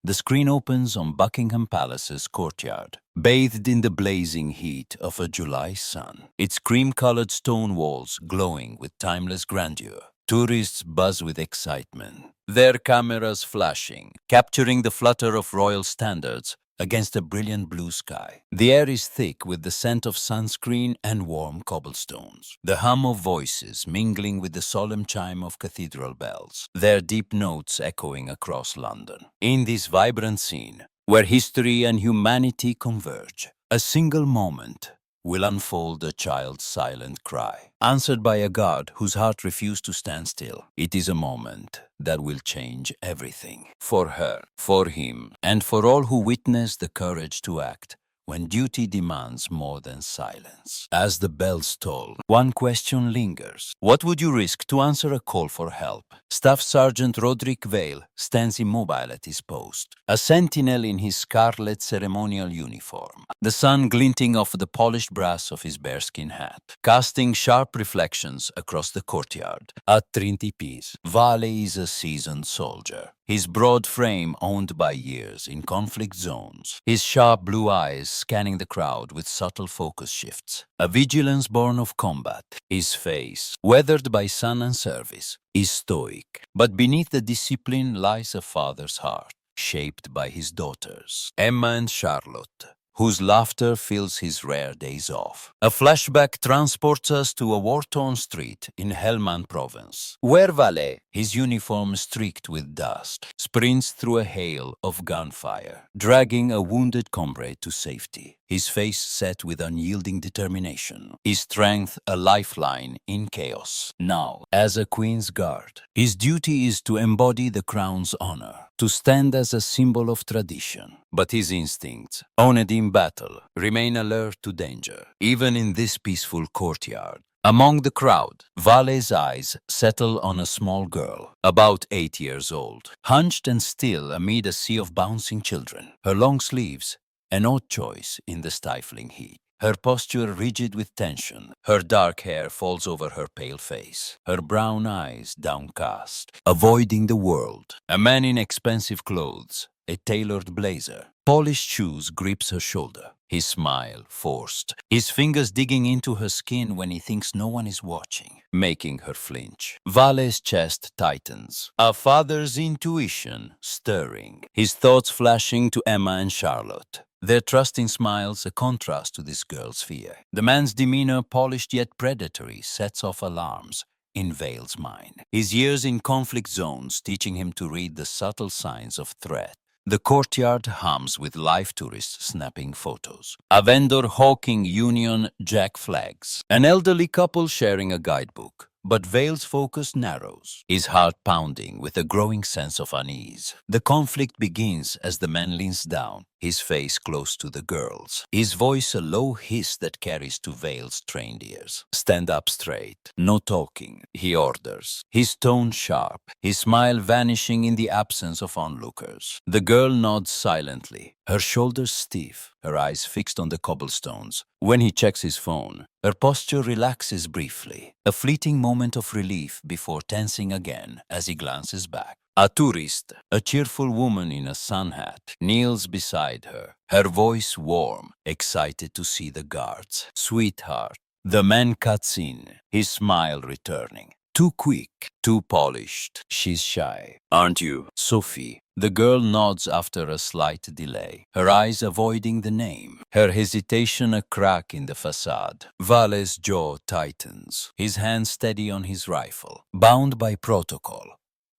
The screen opens on Buckingham Palace's courtyard, bathed in the blazing heat of a July sun, its cream-colored stone walls glowing with timeless grandeur. Tourists buzz with excitement, their cameras flashing, capturing the flutter of royal standards against a brilliant blue sky. The air is thick with the scent of sunscreen and warm cobblestones. The hum of voices mingling with the solemn chime of cathedral bells, their deep notes echoing across London. In this vibrant scene, where history and humanity converge, a single moment will unfold a child's silent cry, answered by a God whose heart refused to stand still. It is a moment that will change everything. For her, for him, and for all who witness the courage to act when duty demands more than silence. As the bells toll, one question lingers. What would you risk to answer a call for help? Staff Sergeant Roderick Vale stands immobile at his post, a sentinel in his scarlet ceremonial uniform, the sun glinting off the polished brass of his bearskin hat, casting sharp reflections across the courtyard. At Trinity Peace, Vale is a seasoned soldier, his broad frame owned by years in conflict zones, his sharp blue eyes scanning the crowd with subtle focus shifts, a vigilance born of combat. His face, weathered by sun and service, is stoic, but beneath the discipline lies a father's heart, shaped by his daughters, Emma and Charlotte, whose laughter fills his rare days off. A flashback transports us to a war-torn street in Helmand province, where Valet, his uniform streaked with dust, sprints through a hail of gunfire, dragging a wounded comrade to safety, his face set with unyielding determination, his strength a lifeline in chaos. Now, as a Queen's Guard, his duty is to embody the crown's honor, to stand as a symbol of tradition. But his instincts, honed in battle, remain alert to danger, even in this peaceful courtyard. Among the crowd, Vale's eyes settle on a small girl, about 8 years old, hunched and still amid a sea of bouncing children. Her long sleeves, an odd choice in the stifling heat. Her posture rigid with tension, her dark hair falls over her pale face, her brown eyes downcast, avoiding the world. A man in expensive clothes, a tailored blazer, polished shoes grips her shoulder, his smile forced, his fingers digging into her skin when he thinks no one is watching, making her flinch. Vale's chest tightens, a father's intuition stirring, his thoughts flashing to Emma and Charlotte. Their trusting smiles a contrast to this girl's fear. The man's demeanor, polished yet predatory, sets off alarms in Vale's mind, his years in conflict zones teaching him to read the subtle signs of threat. The courtyard hums with live tourists snapping photos, a vendor hawking Union Jack flags, an elderly couple sharing a guidebook. But Vale's focus narrows, his heart pounding with a growing sense of unease. The conflict begins as the man leans down, his face close to the girl's, his voice a low hiss that carries to Vale's trained ears. Stand up straight, no talking, he orders, his tone sharp, his smile vanishing in the absence of onlookers. The girl nods silently, her shoulders stiff, her eyes fixed on the cobblestones. When he checks his phone, her posture relaxes briefly, a fleeting moment of relief before tensing again as he glances back. A tourist, a cheerful woman in a sun hat, kneels beside her, her voice warm, excited to see the guards. Sweetheart. The man cuts in, his smile returning. Too quick, too polished. She's shy. Aren't you, Sophie? The girl nods after a slight delay, her eyes avoiding the name, her hesitation a crack in the facade. Vale's jaw tightens, his hand steady on his rifle, bound by protocol,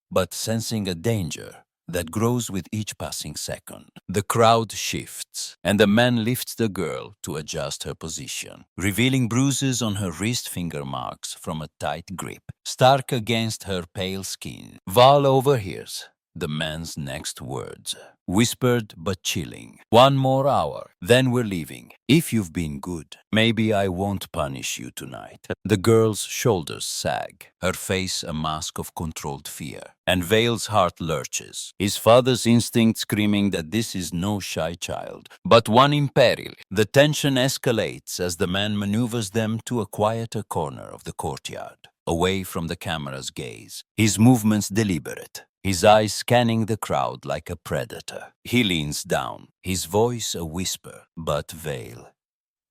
but sensing a danger that grows with each passing second. The crowd shifts, and the man lifts the girl to adjust her position, revealing bruises on her wrist finger marks from a tight grip, stark against her pale skin. Val overhears the man's next words, whispered but chilling. One more hour, then we're leaving. If you've been good, maybe I won't punish you tonight. The girl's shoulders sag, her face a mask of controlled fear, and Vale's heart lurches, his father's instinct screaming that this is no shy child, but one in peril. The tension escalates as the man maneuvers them to a quieter corner of the courtyard, away from the camera's gaze, his movements deliberate, his eyes scanning the crowd like a predator. He leans down, his voice a whisper, but Vale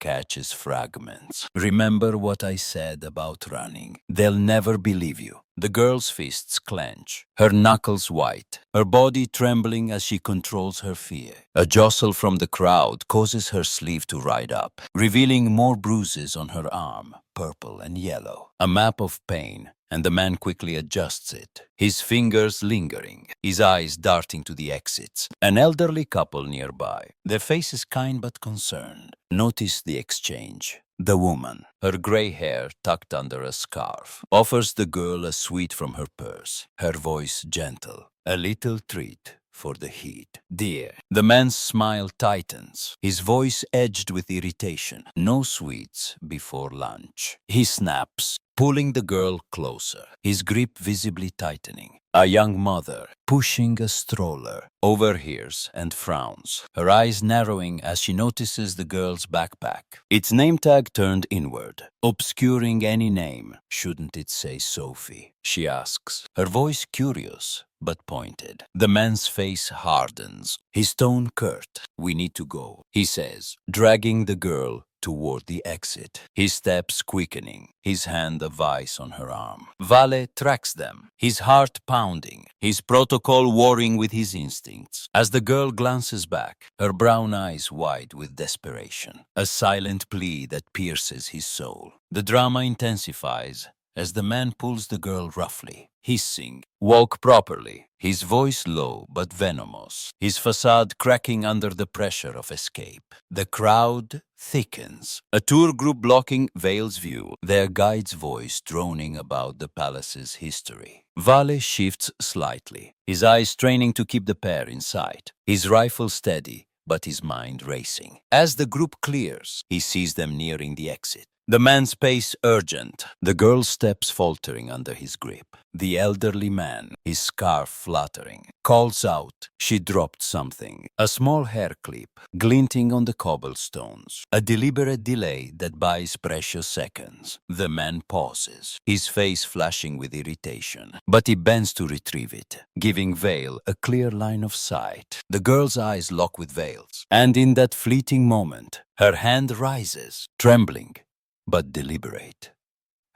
catches fragments. Remember what I said about running. They'll never believe you. The girl's fists clench, her knuckles white, her body trembling as she controls her fear. A jostle from the crowd causes her sleeve to ride up, revealing more bruises on her arm, purple and yellow. A map of pain, and the man quickly adjusts it, his fingers lingering, his eyes darting to the exits. An elderly couple nearby, their faces kind but concerned, notice the exchange. The woman, her gray hair tucked under a scarf, offers the girl a sweet from her purse, her voice gentle. A little treat for the heat. Dear. The man's smile tightens, his voice edged with irritation. No sweets before lunch. He snaps, pulling the girl closer, his grip visibly tightening. A young mother, pushing a stroller, overhears and frowns, her eyes narrowing as she notices the girl's backpack. Its name tag turned inward, obscuring any name. Shouldn't it say Sophie? She asks, her voice curious but pointed. The man's face hardens, his tone curt. We need to go, he says, dragging the girl toward the exit, his steps quickening, his hand a vice on her arm. Vale tracks them, his heart pounding, his protocol warring with his instincts. As the girl glances back, her brown eyes wide with desperation, a silent plea that pierces his soul. The drama intensifies as the man pulls the girl roughly, hissing, "Walk properly," his voice low but venomous, his facade cracking under the pressure of escape. The crowd thickens, a tour group blocking Vale's view, their guide's voice droning about the palace's history. Vale shifts slightly, his eyes straining to keep the pair in sight, his rifle steady, but his mind racing. As the group clears, he sees them nearing the exit. The man's pace urgent, the girl's steps faltering under his grip. The elderly man, his scarf fluttering, calls out. She dropped something, a small hair clip, glinting on the cobblestones. A deliberate delay that buys precious seconds. The man pauses, his face flashing with irritation, but he bends to retrieve it, giving Vale a clear line of sight. The girl's eyes lock with Vale's, and in that fleeting moment, her hand rises, trembling but deliberate.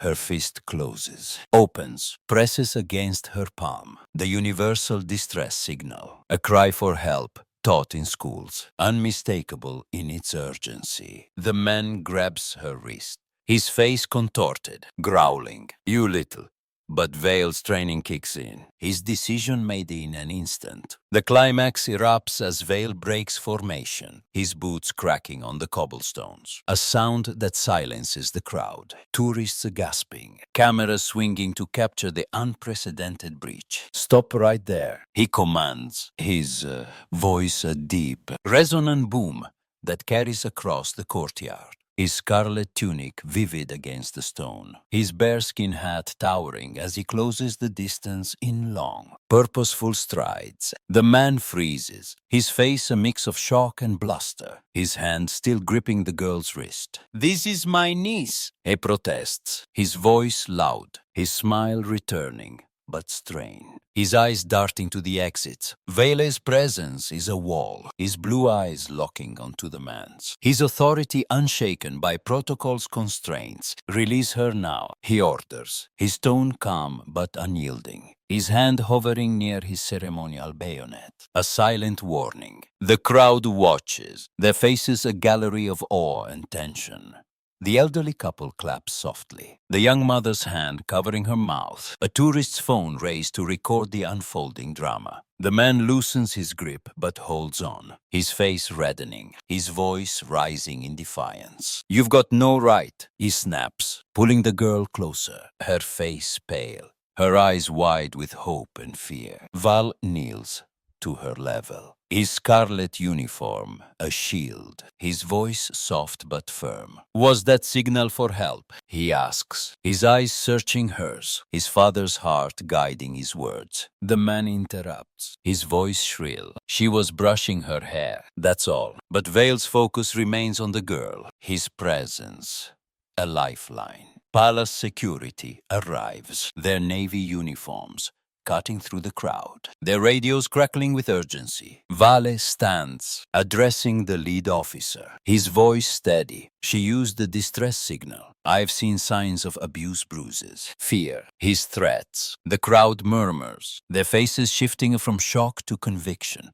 Her fist closes, opens, presses against her palm. The universal distress signal, a cry for help taught in schools, unmistakable in its urgency. The man grabs her wrist, his face contorted, growling, "You little." But Vale's training kicks in, his decision made in an instant. The climax erupts as Vale breaks formation, his boots cracking on the cobblestones. A sound that silences the crowd, tourists gasping, cameras swinging to capture the unprecedented breach. "Stop right there," he commands, his voice a deep, resonant boom that carries across the courtyard. His scarlet tunic vivid against the stone, his bearskin hat towering as he closes the distance in long, purposeful strides. The man freezes, his face a mix of shock and bluster, his hand still gripping the girl's wrist. "This is my niece," he protests, his voice loud, his smile returning, but strained. His eyes darting to the exits. Vale's presence is a wall, his blue eyes locking onto the man's. His authority unshaken by protocol's constraints. "Release her now," he orders, his tone calm but unyielding, his hand hovering near his ceremonial bayonet. A silent warning. The crowd watches, their faces a gallery of awe and tension. The elderly couple claps softly, the young mother's hand covering her mouth, a tourist's phone raised to record the unfolding drama. The man loosens his grip but holds on, his face reddening, his voice rising in defiance. "You've got no right," he snaps, pulling the girl closer, her face pale, her eyes wide with hope and fear. Val kneels to her level, his scarlet uniform a shield, his voice soft but firm. "Was that signal for help?" he asks, his eyes searching hers, his father's heart guiding his words. The man interrupts, his voice shrill. "She was brushing her hair, that's all." But Vale's focus remains on the girl, his presence, a lifeline. Palace security arrives, their navy uniforms, cutting through the crowd, their radios crackling with urgency. Vale stands, addressing the lead officer, his voice steady. She used the distress signal. I've seen signs of abuse bruises, fear, his threats. The crowd murmurs, their faces shifting from shock to conviction.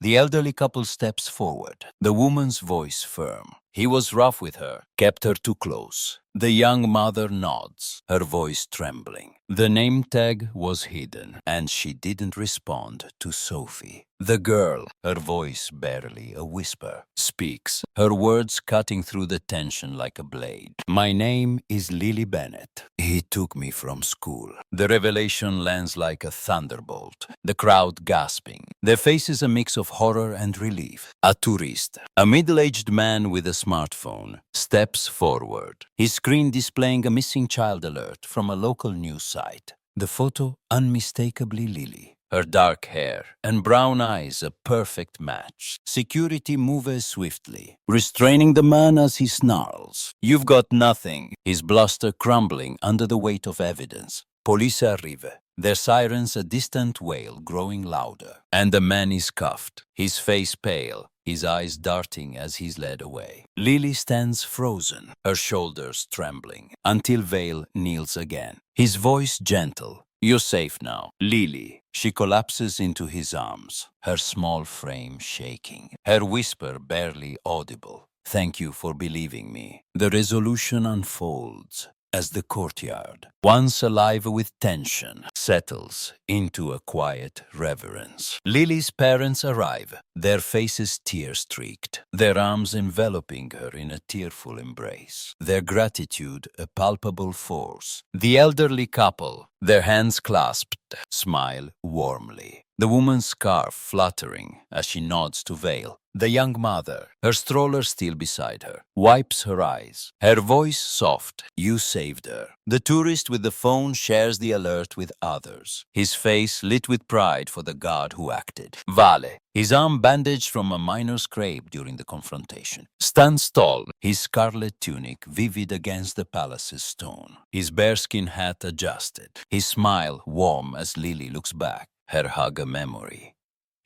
The elderly couple steps forward, the woman's voice firm. He was rough with her, kept her too close. The young mother nods, her voice trembling. The name tag was hidden, and she didn't respond to Sophie. The girl, her voice barely a whisper, speaks, her words cutting through the tension like a blade. My name is Lily Bennett. He took me from school. The revelation lands like a thunderbolt, the crowd gasping, their faces a mix of horror and relief. A tourist, a middle-aged man with a smartphone, steps forward, his screen displaying a missing child alert from a local news site. The photo unmistakably Lily. Her dark hair and brown eyes a perfect match. Security moves swiftly, restraining the man as he snarls. You've got nothing. His bluster crumbling under the weight of evidence. Police arrive. Their sirens a distant wail growing louder. And the man is cuffed, his face pale, his eyes darting as he's led away. Lily stands frozen, her shoulders trembling, until Vale kneels again. His voice gentle. You're safe now. Lily. She collapses into his arms, her small frame shaking, her whisper barely audible. Thank you for believing me. The resolution unfolds as the courtyard, once alive with tension, settles into a quiet reverence. Lily's parents arrive, their faces tear-streaked, their arms enveloping her in a tearful embrace, their gratitude a palpable force. The elderly couple, their hands clasped, smile warmly. The woman's scarf fluttering as she nods to Vale. The young mother, her stroller still beside her, wipes her eyes. Her voice soft. You saved her. The tourist with the phone shares the alert with others, his face lit with pride for the god who acted. Vale, his arm bandaged from a minor scrape during the confrontation, stands tall, his scarlet tunic vivid against the palace's stone, his bearskin hat adjusted, his smile warm as Lily looks back, her hug a memory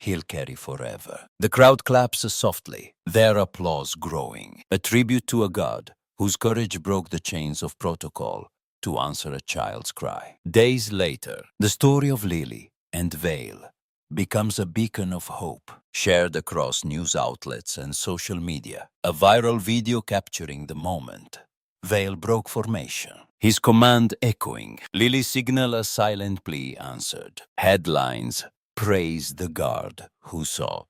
he'll carry forever. The crowd claps softly, their applause growing, a tribute to a god whose courage broke the chains of protocol to answer a child's cry. Days later, the story of Lily and Vale becomes a beacon of hope, shared across news outlets and social media, a viral video capturing the moment. Vale broke formation, his command echoing. Lily's signal a silent plea answered. Headlines praise the guard who saw,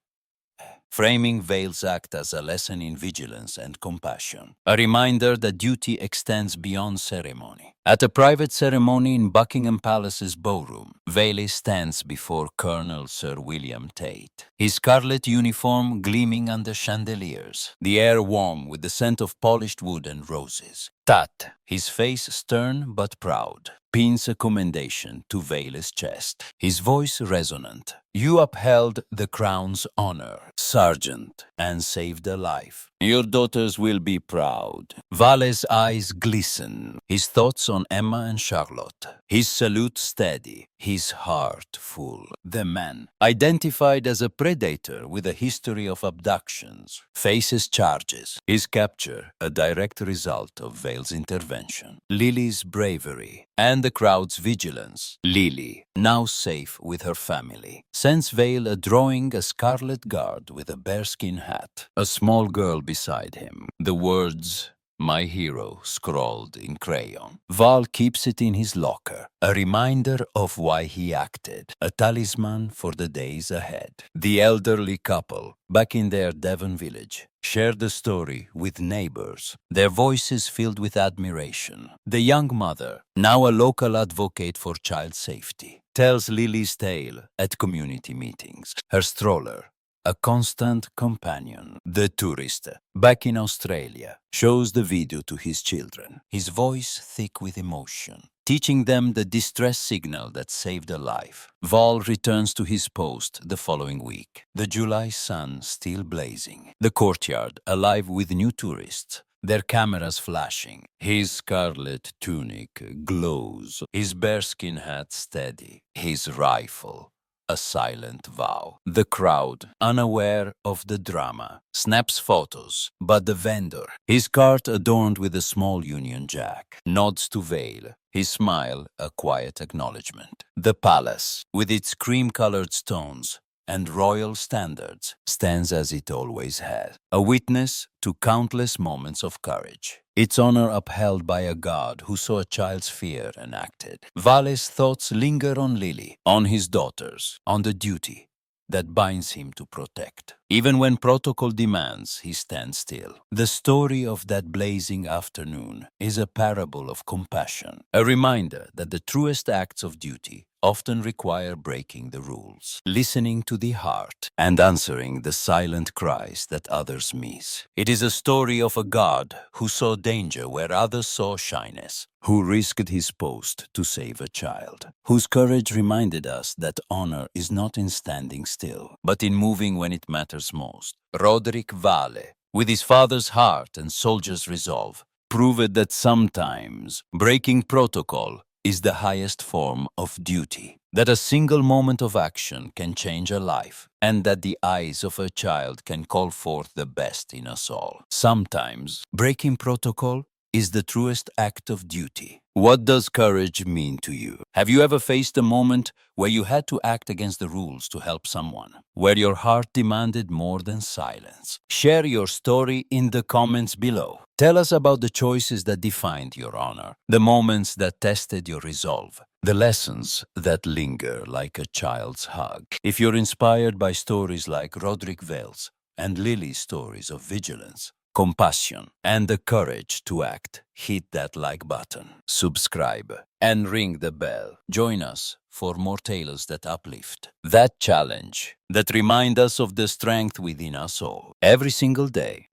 framing Vale's act as a lesson in vigilance and compassion, a reminder that duty extends beyond ceremony. At a private ceremony in Buckingham Palace's ballroom, Vale stands before Colonel Sir William Tate, his scarlet uniform gleaming under chandeliers, the air warm with the scent of polished wood and roses. Tat, his face stern but proud, pins a commendation to Vale's chest, his voice resonant. You upheld the crown's honor, Sergeant, and saved a life. Your daughters will be proud. Vale's eyes glisten, his thoughts on Emma and Charlotte, his salute steady, his heart full. The man, identified as a predator with a history of abductions, faces charges, his capture a direct result of Vale's intervention. Lily's bravery and the crowd's vigilance. Lily, now safe with her family, sends Vale a drawing a scarlet guard with a bearskin hat, a small girl beside him. The words, my hero, scrawled in crayon. Val keeps it in his locker, a reminder of why he acted, a talisman for the days ahead. The elderly couple, back in their Devon village, share the story with neighbors, their voices filled with admiration. The young mother, now a local advocate for child safety, tells Lily's tale at community meetings. Her stroller, a constant companion. The tourist, back in Australia, shows the video to his children, his voice thick with emotion, teaching them the distress signal that saved a life. Val returns to his post the following week, the July sun still blazing, the courtyard alive with new tourists, their cameras flashing. His scarlet tunic glows, his bearskin hat steady, his rifle a silent vow. The crowd, unaware of the drama, snaps photos, but the vendor, his cart adorned with a small Union Jack, nods to Vale, his smile a quiet acknowledgement. The palace, with its cream-colored stones and royal standards, stands as it always has, a witness to countless moments of courage. Its honor upheld by a god who saw a child's fear and acted. Vale's thoughts linger on Lily, on his daughters, on the duty that binds him to protect. Even when protocol demands, he stands still. The story of that blazing afternoon is a parable of compassion, a reminder that the truest acts of duty often require breaking the rules, listening to the heart, and answering the silent cries that others miss. It is a story of a God who saw danger where others saw shyness, who risked his post to save a child, whose courage reminded us that honor is not in standing still, but in moving when it matters most. Roderick Vale, with his father's heart and soldier's resolve, proved that sometimes breaking protocol is the highest form of duty, that a single moment of action can change a life, and that the eyes of a child can call forth the best in us all. Sometimes, breaking protocol is the truest act of duty. What does courage mean to you? Have you ever faced a moment where you had to act against the rules to help someone, where your heart demanded more than silence? Share your story in the comments below. Tell us about the choices that defined your honor, the moments that tested your resolve, the lessons that linger like a child's hug. If you're inspired by stories like Roderick Vale's and Lily's stories of vigilance, compassion, and the courage to act, hit that like button, subscribe, and ring the bell. Join us for more tales that uplift, that challenge, that remind us of the strength within us all, every single day.